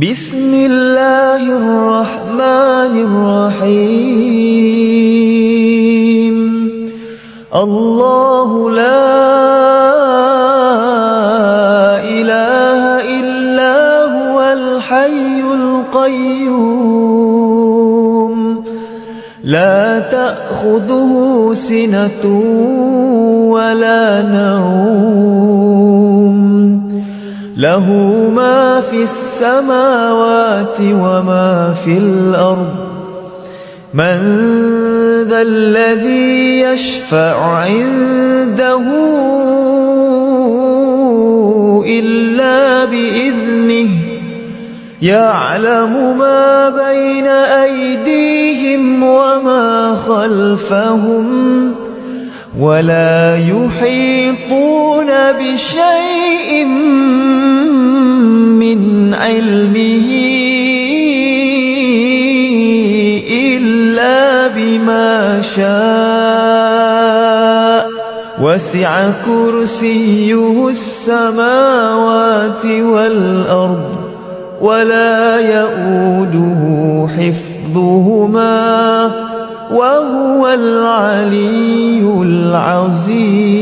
بسم الله الرحمن الرحيم. الله لا إله إلا هو الحي القيوم لا تأخذه سنة ولا نوم له ما في السماوات وما في الأرض من ذا الذي يشفع عنده إلا بإذنه يعلم ما بين أيديهم وما خلفهم ولا يحيطون بشيء من علمه إلا بما شاء وسع كرسيه السماوات والأرض ولا يؤوده حفظهما وهو العلي العظيم.